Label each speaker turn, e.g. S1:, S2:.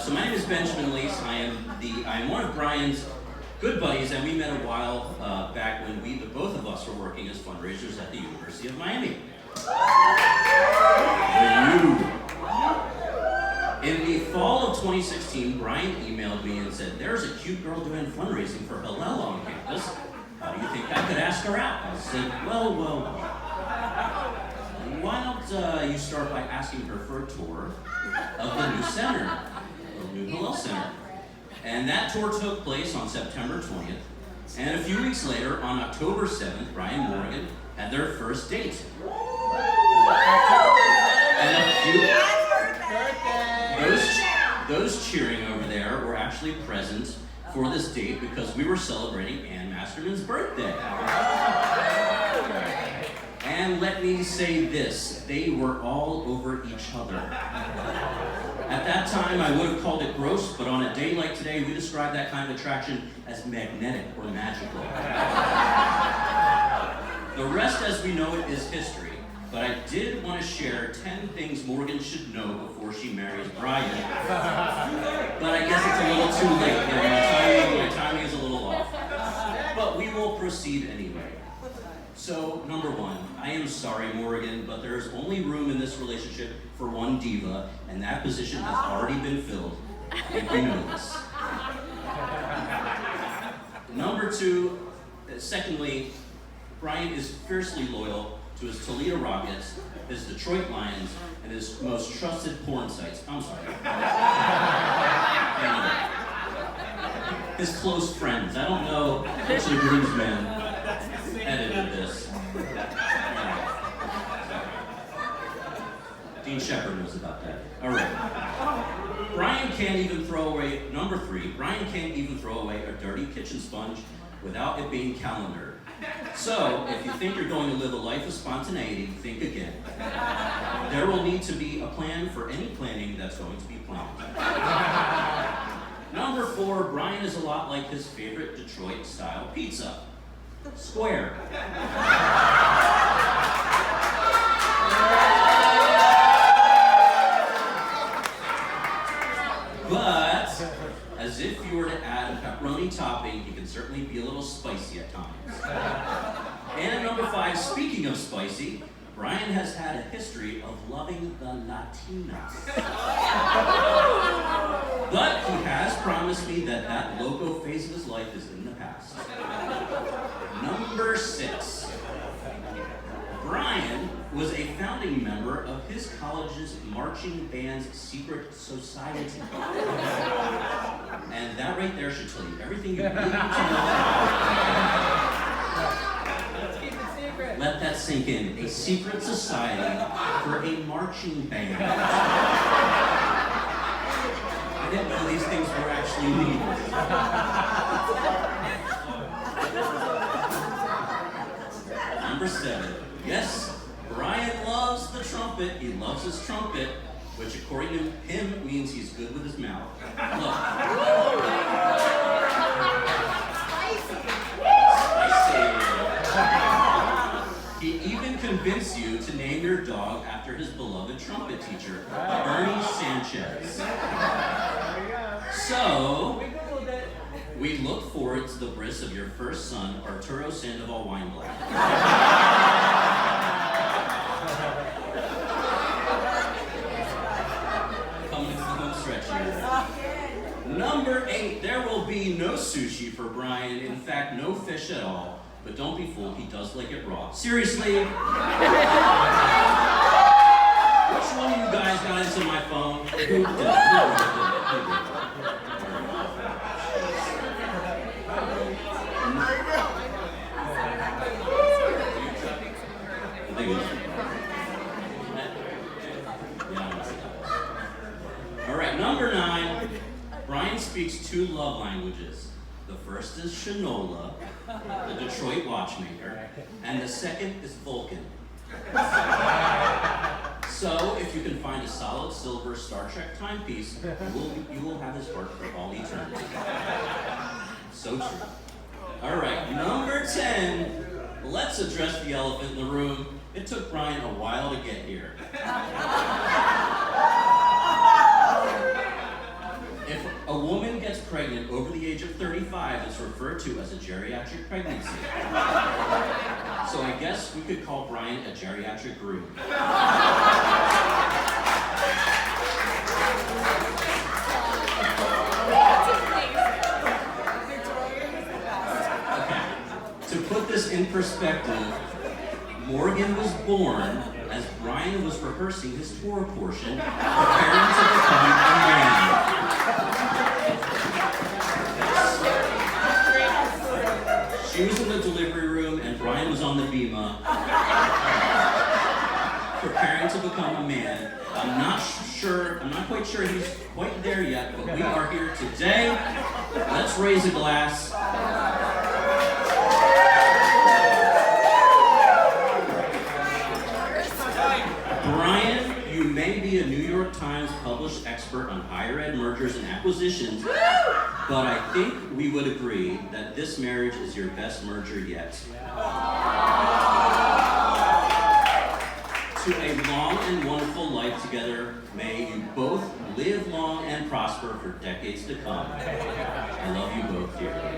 S1: So my name is Benjamin Lease. I am one of Brian's good buddies, and we met a while back when the both of us were working as fundraisers at the University of Miami. In the fall of 2016, Brian emailed me and said, "There's a cute girl doing fundraising for Hillel on campus. How do you think I could ask her out?" I said, well, why don't you start by asking her for a tour of the new center, the new Hillel Center. And that tour took place on September 20th. And a few weeks later, on October 7th, Brian and Morgan had their first date. And those cheering over there were actually present for this date because we were celebrating Ann Masterman's birthday. And let me say this, they were all over each other. At that time, I would have called it gross, but on a day like today, we describe that kind of attraction as magnetic or magical. The rest, as we know it, is history, but I did want to share 10 things Morgan should know before she marries Brian. But I guess it's a little too late. My timing is a little off. But we will proceed anyway. So, number one, I am sorry, Morgan, but there is only room in this relationship for one diva, and that position has already been filled. I think you know this. Number two, secondly, Brian is fiercely loyal to his Toledo Rockets, his Detroit Lions, and his most trusted porn sites. I'm sorry. His close friends. I don't know which of the Groom's men edited this. Dean Shepard knows about that. All right. Brian can't even throw away, number three, Brian can't even throw away a dirty kitchen sponge without it being calendared. So, if you think you're going to live a life of spontaneity, think again. There will need to be a plan for any planning that's going to be planned. Number four, Brian is a lot like his favorite Detroit-style pizza. Square. But, as if you were to add a pepperoni topping, he can certainly be a little spicy at times. And number five, speaking of spicy, Brian has had a history of loving the Latinas. But he has promised me that that loco phase of his life is in the past. Number six, Brian was a founding member of his college's marching band's secret society. And that right there should tell you everything you need to know. Let that sink in. A secret society for a marching band. I didn't know these things were actually legal. Number seven. Yes, Brian loves the trumpet. He loves his trumpet, which according to him means he's good with his mouth. He even convinced you to name your dog after his beloved trumpet teacher, Bernie Sanchez. So, we look forward to the bris of your first son, Arturo Sandoval Weinblatt. Coming into the home stretch here. Number eight, there will be no sushi for Brian. In fact, no fish at all. But don't be fooled, he does like it raw. Seriously? Which one of you guys got into my phone? Who did? All right, number nine. Brian speaks two love languages. The first is Shinola, the Detroit watchmaker, and the second is Vulcan. So, if you can find a solid silver Star Trek timepiece, you will have his heart for all eternity. So true. All right, number 10. Let's address the elephant in the room. It took Brian a while to get here. pregnant over the age of 35, it's referred to as a geriatric pregnancy. So I guess we could call Brian a geriatric groom. Okay, to put this in perspective, Morgan was born as Brian was rehearsing his tour portion, preparing to become a man. She was in the delivery room and Brian was on the bima, preparing to become a man. I'm not quite sure he's quite there yet, but we are here today. Let's raise a glass. Brian, you may be a New York Times published expert on higher ed mergers and acquisitions, but I think we would agree that this marriage is your best merger yet. To a long and wonderful life together, may you both live long and prosper for decades to come. I love you both dearly.